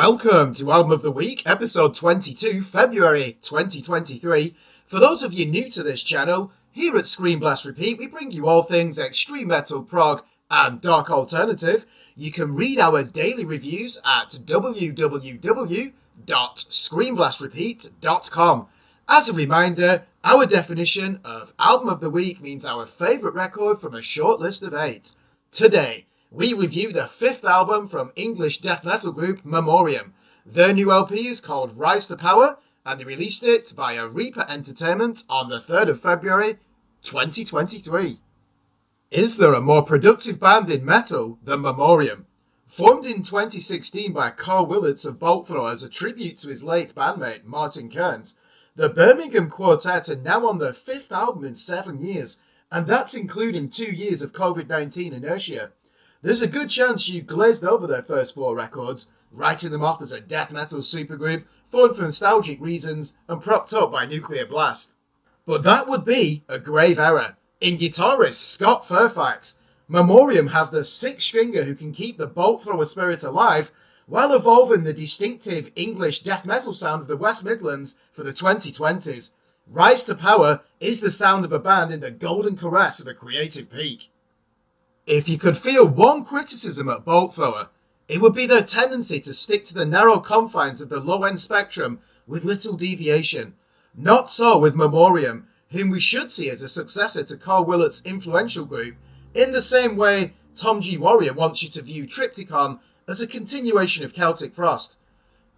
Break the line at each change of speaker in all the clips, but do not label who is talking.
Welcome to Album of the Week, episode 22, February 2023. For those of you new to this channel, here at Screen Blast Repeat, we bring you all things extreme metal, prog, and dark alternative. You can read our daily reviews at www.screenblastrepeat.com. As a reminder, our definition of Album of the Week means our favourite record from a short list of 8. Today, we review the 5th album from English death metal group Memoriam. Their new LP is called Rise to Power, and they released it via Reaper Entertainment on the 3rd of February 2023. Is there a more productive band in metal than Memoriam? Formed in 2016 by Carl Willits of Bolt Thrower as a tribute to his late bandmate Martin Kearns, the Birmingham Quartet are now on their 5th album in 7 years, and that's including 2 years of COVID-19 inertia. There's a good chance you glazed over their first 4 records, writing them off as a death metal supergroup, formed for nostalgic reasons and propped up by nuclear blast. But that would be a grave error. In guitarist Scott Fairfax, Memoriam have the 6-stringer who can keep the bolt thrower spirit alive while evolving the distinctive English death metal sound of the West Midlands for the 2020s. Rise to Power is the sound of a band in the golden caress of a creative peak. If you could feel one criticism at Bolt Thrower, it would be their tendency to stick to the narrow confines of the low-end spectrum with little deviation. Not so with Memoriam, whom we should see as a successor to Carl Willits' influential group, in the same way Tom G. Warrior wants you to view Triptychon as a continuation of Celtic Frost.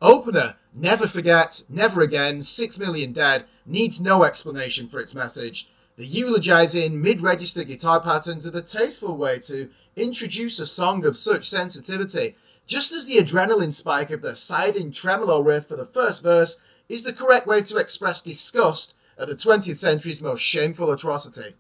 Opener, Never Forget, Never Again, 6 Million Dead, needs no explanation for its message. The eulogizing mid-register guitar patterns are the tasteful way to introduce a song of such sensitivity, just as the adrenaline spike of the siding tremolo riff for the first verse is the correct way to express disgust at the 20th century's most shameful atrocity.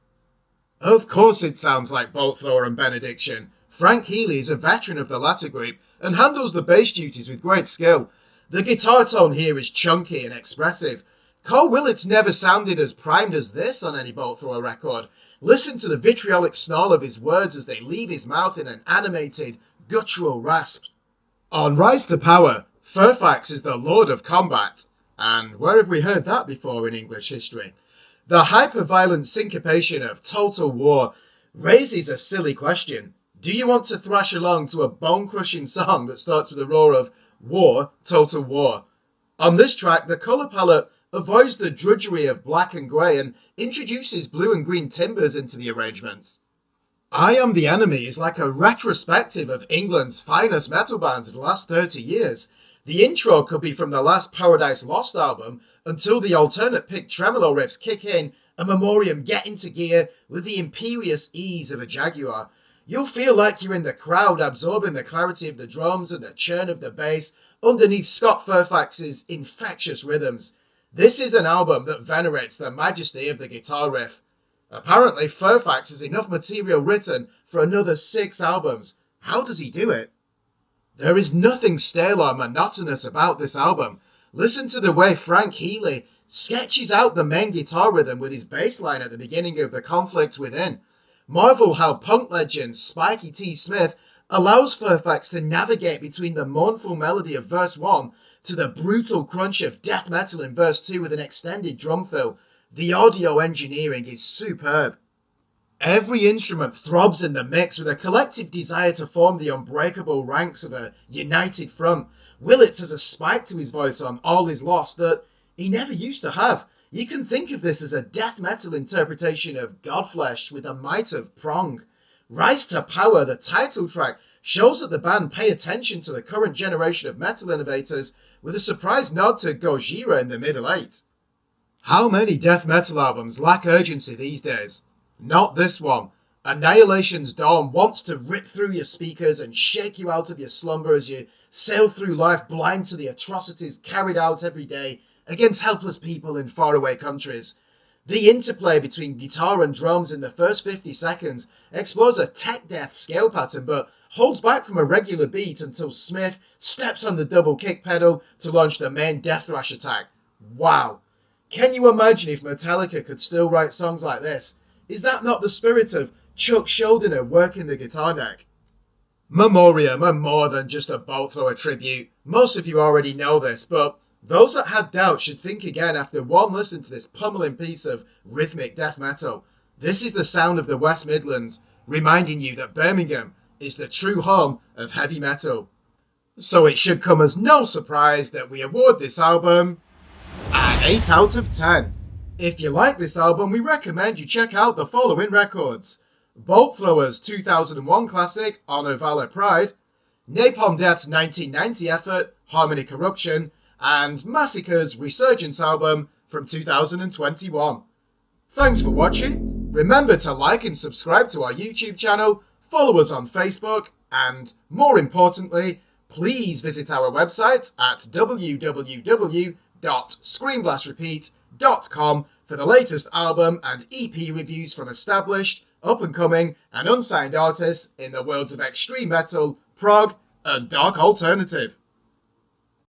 Of course it sounds like Bolt Thrower and Benediction. Frank Healy is a veteran of the latter group and handles the bass duties with great skill. The guitar tone here is chunky and expressive. Carl Willits never sounded as primed as this on any Bolt Thrower record. Listen to the vitriolic snarl of his words as they leave his mouth in an animated, guttural rasp. On Rise to Power, Fairfax is the Lord of Combat. And where have we heard that before in English history? The hyper-violent syncopation of Total War raises a silly question. Do you want to thrash along to a bone-crushing song that starts with a roar of War, Total War? On this track, the colour palette avoids the drudgery of black and grey and introduces blue and green timbers into the arrangements. I Am the Enemy is like a retrospective of England's finest metal bands of the last 30 years. The intro could be from the last Paradise Lost album until the alternate pick tremolo riffs kick in and Memoriam get into gear with the imperious ease of a Jaguar. You'll feel like you're in the crowd absorbing the clarity of the drums and the churn of the bass underneath Scott Fairfax's infectious rhythms. This is an album that venerates the majesty of the guitar riff. Apparently, Fairfax has enough material written for another 6 albums. How does he do it? There is nothing stale or monotonous about this album. Listen to the way Frank Healy sketches out the main guitar rhythm with his bass line at the beginning of The Conflict Within. Marvel how punk legend Spiky T. Smith allows Fairfax to navigate between the mournful melody of verse 1 to the brutal crunch of death metal in verse 2 with an extended drum fill. The audio engineering is superb. Every instrument throbs in the mix with a collective desire to form the unbreakable ranks of a united front. Willits has a spike to his voice on All Is Lost that he never used to have. You can think of this as a death metal interpretation of Godflesh with a mite of prong. Rise to Power, the title track, shows that the band pay attention to the current generation of metal innovators with a surprise nod to Gojira in the middle 8. How many death metal albums lack urgency these days? Not this one. Annihilation's Dawn wants to rip through your speakers and shake you out of your slumber as you sail through life blind to the atrocities carried out every day against helpless people in faraway countries. The interplay between guitar and drums in the first 50 seconds explores a tech death scale pattern but holds back from a regular beat until Smith steps on the double kick pedal to launch the main death thrash attack. Wow. Can you imagine if Metallica could still write songs like this? Is that not the spirit of Chuck Schuldiner working the guitar neck? Memoriam are more than just a Bolt Thrower tribute. Most of you already know this, but those that had doubts should think again after one listen to this pummeling piece of rhythmic death metal. This is the sound of the West Midlands, reminding you that Birmingham is the true home of heavy metal. So it should come as no surprise that we award this album an 8 out of 10. If you like this album, we recommend you check out the following records: Bolt Thrower's 2001 classic, Honor Valor Pride, Napalm Death's 1990 effort, Harmony Corruption, and Massacre's Resurgence album from 2021. Thanks for watching. Remember to like and subscribe to our YouTube channel, follow us on Facebook, and more importantly, please visit our website at www.screamblastrepeat.com for the latest album and EP reviews from established, up-and-coming, and unsigned artists in the worlds of extreme metal, prog, and dark alternative.